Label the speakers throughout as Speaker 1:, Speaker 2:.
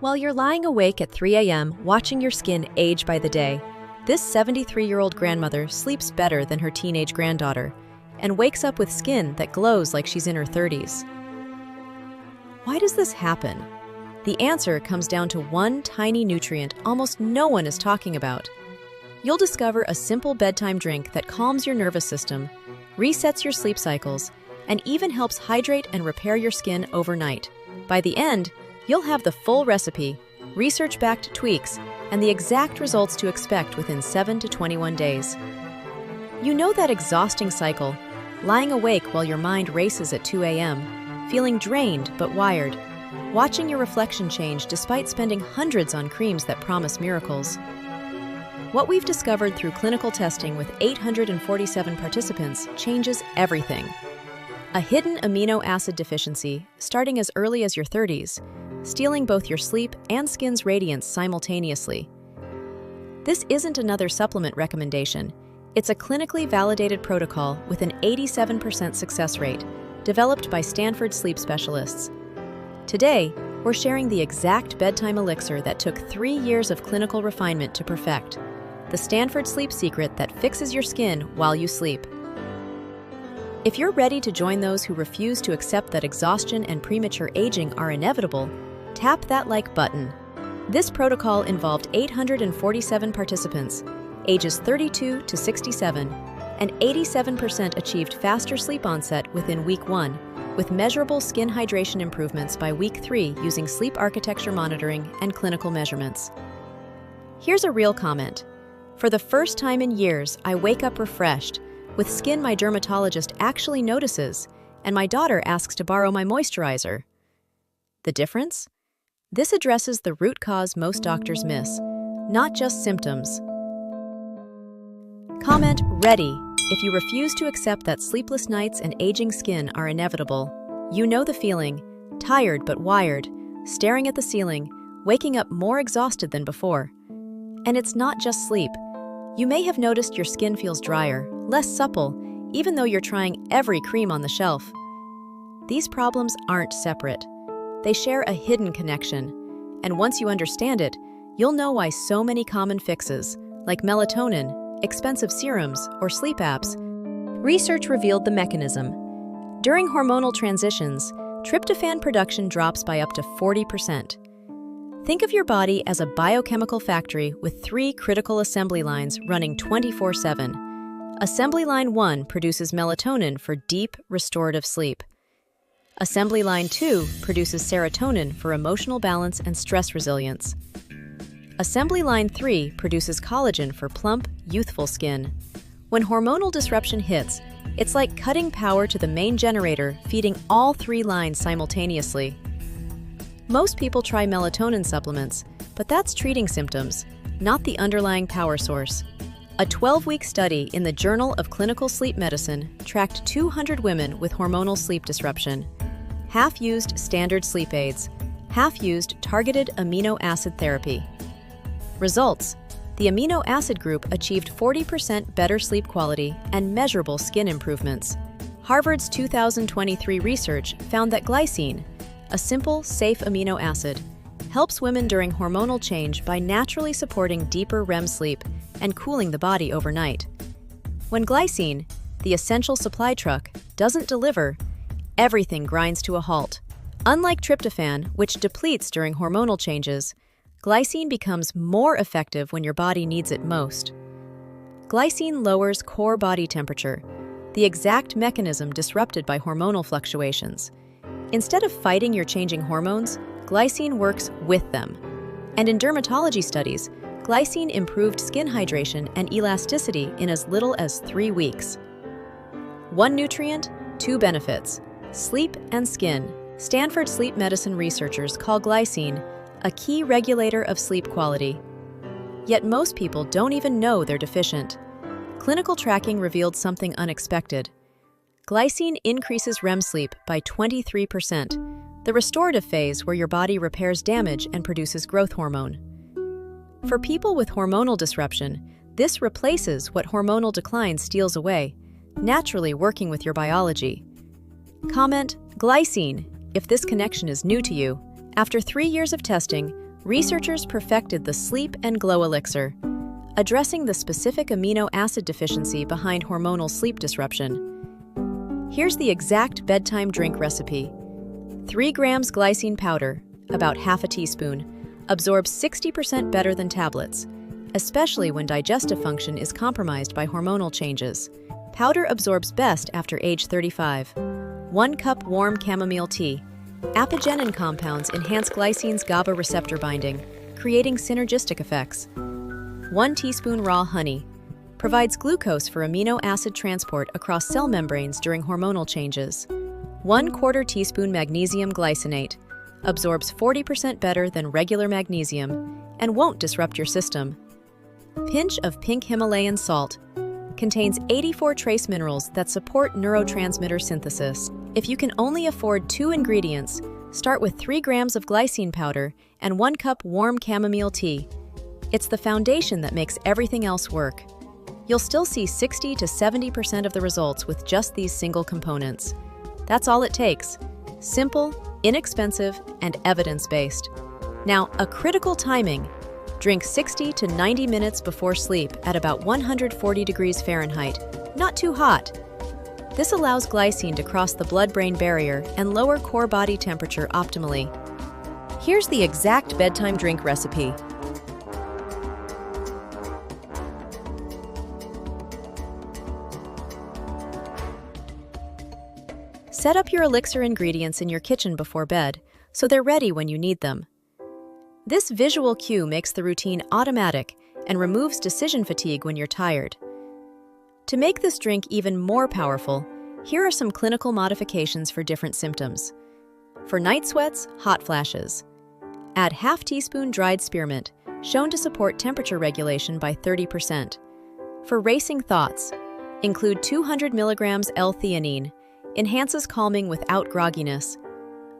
Speaker 1: While you're lying awake at 3 a.m. watching your skin age by the day, this 73-year-old grandmother sleeps better than her teenage granddaughter and wakes up with skin that glows like she's in her 30s. Why does this happen? The answer comes down to one tiny nutrient almost no one is talking about. You'll discover a simple bedtime drink that calms your nervous system, resets your sleep cycles, and even helps hydrate and repair your skin overnight. By the end, you'll have the full recipe, research-backed tweaks, and the exact results to expect within 7 to 21 days. You know that exhausting cycle, lying awake while your mind races at 2 a.m., feeling drained but wired, watching your reflection change despite spending hundreds on creams that promise miracles. What we've discovered through clinical testing with 847 participants changes everything. A hidden amino acid deficiency, starting as early as your 30s, stealing both your sleep and skin's radiance simultaneously. This isn't another supplement recommendation. It's a clinically validated protocol with an 87% success rate, developed by Stanford sleep specialists. Today, we're sharing the exact bedtime elixir that took 3 years of clinical refinement to perfect, the Stanford sleep secret that fixes your skin while you sleep. If you're ready to join those who refuse to accept that exhaustion and premature aging are inevitable, tap that like button. This protocol involved 847 participants, ages 32 to 67, and 87% achieved faster sleep onset within week 1, with measurable skin hydration improvements by week 3 using sleep architecture monitoring and clinical measurements. Here's a real comment. For the first time in years, I wake up refreshed, with skin my dermatologist actually notices, and my daughter asks to borrow my moisturizer. The difference? This addresses the root cause most doctors miss, not just symptoms. Comment ready if you refuse to accept that sleepless nights and aging skin are inevitable. You know the feeling, tired but wired, staring at the ceiling, waking up more exhausted than before. And it's not just sleep. You may have noticed your skin feels drier, less supple, even though you're trying every cream on the shelf. These problems aren't separate. They share a hidden connection, and once you understand it, you'll know why so many common fixes, like melatonin, expensive serums, or sleep apps. Research revealed the mechanism. During hormonal transitions, tryptophan production drops by up to 40%. Think of your body as a biochemical factory with 3 critical assembly lines running 24/7. Assembly line 1 produces melatonin for deep, restorative sleep. Assembly line 2 produces serotonin for emotional balance and stress resilience. Assembly line 3 produces collagen for plump, youthful skin. When hormonal disruption hits, it's like cutting power to the main generator, feeding all 3 lines simultaneously. Most people try melatonin supplements, but that's treating symptoms, not the underlying power source. A 12-week study in the Journal of Clinical Sleep Medicine tracked 200 women with hormonal sleep disruption. Half used standard sleep aids, half used targeted amino acid therapy. Results: the amino acid group achieved 40% better sleep quality and measurable skin improvements. Harvard's 2023 research found that glycine, a simple, safe amino acid, helps women during hormonal change by naturally supporting deeper REM sleep and cooling the body overnight. When glycine, the essential supply truck, doesn't deliver, everything grinds to a halt. Unlike tryptophan, which depletes during hormonal changes, glycine becomes more effective when your body needs it most. Glycine lowers core body temperature, the exact mechanism disrupted by hormonal fluctuations. Instead of fighting your changing hormones, glycine works with them. And in dermatology studies, glycine improved skin hydration and elasticity in as little as 3 weeks. One nutrient, 2 benefits: sleep and skin. Stanford sleep medicine researchers call glycine a key regulator of sleep quality. Yet most people don't even know they're deficient. Clinical tracking revealed something unexpected. Glycine increases REM sleep by 23%, the restorative phase where your body repairs damage and produces growth hormone. For people with hormonal disruption, this replaces what hormonal decline steals away, naturally working with your biology. Comment glycine if this connection is new to you. After 3 years of testing, researchers perfected the Sleep and Glow Elixir, addressing the specific amino acid deficiency behind hormonal sleep disruption. Here's the exact bedtime drink recipe. 3 grams glycine powder, about half a teaspoon, absorbs 60% better than tablets, especially when digestive function is compromised by hormonal changes. Powder absorbs best after age 35. 1 cup warm chamomile tea. Apigenin compounds enhance glycine's GABA receptor binding, creating synergistic effects. 1 teaspoon raw honey. Provides glucose for amino acid transport across cell membranes during hormonal changes. 1/4 teaspoon magnesium glycinate. Absorbs 40% better than regular magnesium and won't disrupt your system. Pinch of pink Himalayan salt. Contains 84 trace minerals that support neurotransmitter synthesis. If you can only afford 2 ingredients, start with 3 grams of glycine powder and 1 cup warm chamomile tea. It's the foundation that makes everything else work. You'll still see 60 to 70% of the results with just these single components. That's all it takes. Simple, inexpensive, and evidence-based. Now, a critical timing. Drink 60 to 90 minutes before sleep at about 140 degrees Fahrenheit, not too hot. This allows glycine to cross the blood-brain barrier and lower core body temperature optimally. Here's the exact bedtime drink recipe. Set up your elixir ingredients in your kitchen before bed, so they're ready when you need them. This visual cue makes the routine automatic and removes decision fatigue when you're tired. To make this drink even more powerful, here are some clinical modifications for different symptoms. For night sweats, hot flashes. Add half teaspoon dried spearmint, shown to support temperature regulation by 30%. For racing thoughts, include 200 milligrams L-theanine, enhances calming without grogginess.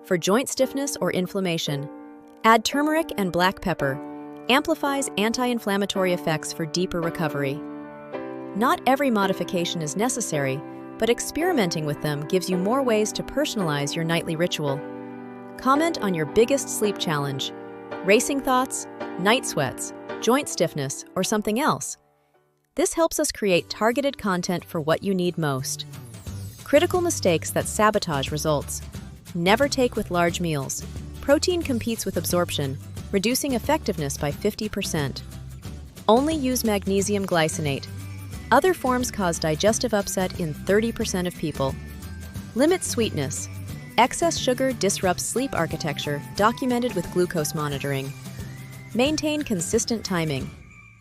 Speaker 1: For joint stiffness or inflammation, add turmeric and black pepper, amplifies anti-inflammatory effects for deeper recovery. Not every modification is necessary, but experimenting with them gives you more ways to personalize your nightly ritual. Comment on your biggest sleep challenge: racing thoughts, night sweats, joint stiffness, or something else. This helps us create targeted content for what you need most. Critical mistakes that sabotage results. Never take with large meals. Protein competes with absorption, reducing effectiveness by 50%. Only use magnesium glycinate. Other forms cause digestive upset in 30% of people. Limit sweetness. Excess sugar disrupts sleep architecture, documented with glucose monitoring. Maintain consistent timing.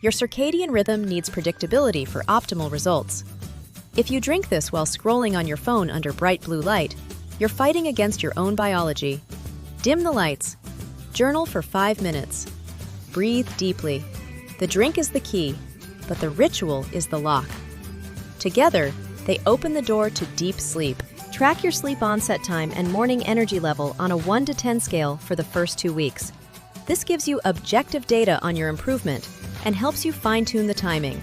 Speaker 1: Your circadian rhythm needs predictability for optimal results. If you drink this while scrolling on your phone under bright blue light, you're fighting against your own biology. Dim the lights. Journal for 5 minutes. Breathe deeply. The drink is the key, but the ritual is the lock. Together, they open the door to deep sleep. Track your sleep onset time and morning energy level on a 1 to 10 scale for the first 2 weeks. This gives you objective data on your improvement and helps you fine-tune the timing.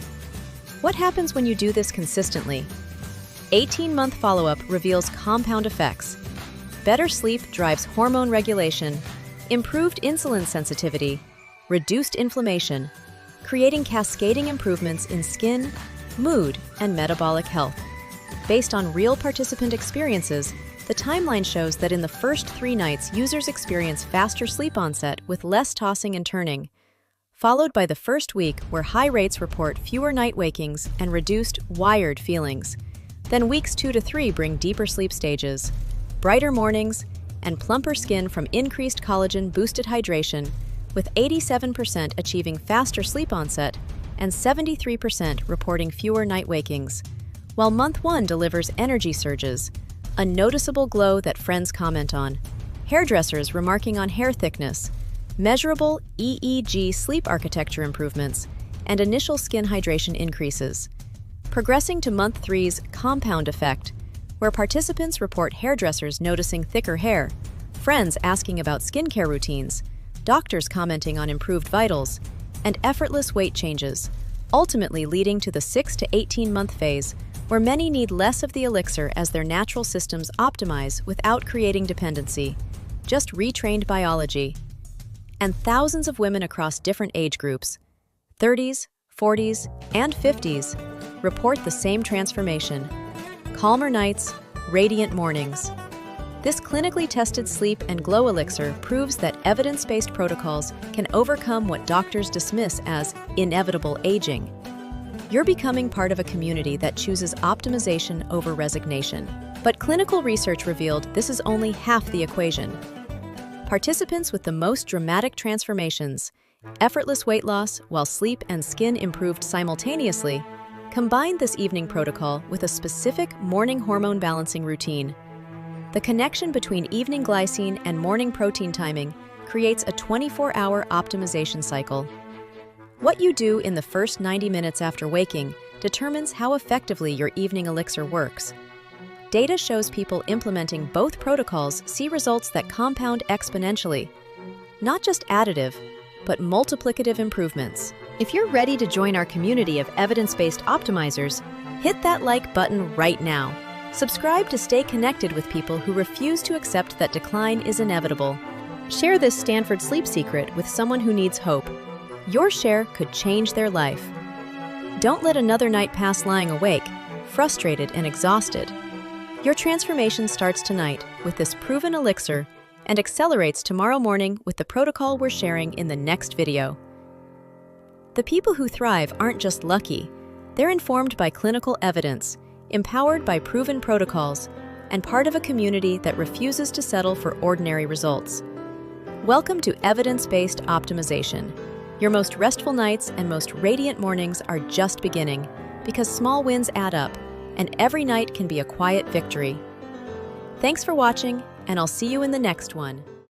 Speaker 1: What happens when you do this consistently? 18-month follow-up reveals compound effects. Better sleep drives hormone regulation, improved insulin sensitivity, reduced inflammation, creating cascading improvements in skin, mood, and metabolic health. Based on real participant experiences, the timeline shows that in the first 3 nights, users experience faster sleep onset with less tossing and turning, followed by the first week where high rates report fewer night wakings and reduced wired feelings. Then weeks 2 to 3 bring deeper sleep stages, brighter mornings, and plumper skin from increased collagen-boosted hydration, with 87% achieving faster sleep onset and 73% reporting fewer night wakings, while month 1 delivers energy surges, a noticeable glow that friends comment on, hairdressers remarking on hair thickness, measurable EEG sleep architecture improvements, and initial skin hydration increases. Progressing to month 3's compound effect, where participants report hairdressers noticing thicker hair, friends asking about skincare routines, doctors commenting on improved vitals, and effortless weight changes, ultimately leading to the 6 to 18-month phase, where many need less of the elixir as their natural systems optimize without creating dependency. Just retrained biology. and thousands of women across different age groups, 30s, 40s, and 50s, report the same transformation: calmer nights, radiant mornings. This clinically tested sleep and glow elixir proves that evidence-based protocols can overcome what doctors dismiss as inevitable aging. You're becoming part of a community that chooses optimization over resignation. But clinical research revealed this is only half the equation. Participants with the most dramatic transformations, effortless weight loss while sleep and skin improved simultaneously, combined this evening protocol with a specific morning hormone balancing routine. The connection between evening glycine and morning protein timing creates a 24-hour optimization cycle. What you do in the first 90 minutes after waking determines how effectively your evening elixir works. Data shows people implementing both protocols see results that compound exponentially. Not just additive, but multiplicative improvements. If you're ready to join our community of evidence-based optimizers, hit that like button right now. Subscribe to stay connected with people who refuse to accept that decline is inevitable. Share this Stanford sleep secret with someone who needs hope. Your share could change their life. Don't let another night pass lying awake, frustrated and exhausted. Your transformation starts tonight with this proven elixir and accelerates tomorrow morning with the protocol we're sharing in the next video. The people who thrive aren't just lucky. They're informed by clinical evidence, empowered by proven protocols, and part of a community that refuses to settle for ordinary results. Welcome to evidence-based optimization. Your most restful nights and most radiant mornings are just beginning, because small wins add up, and every night can be a quiet victory. Thanks for watching, and I'll see you in the next one.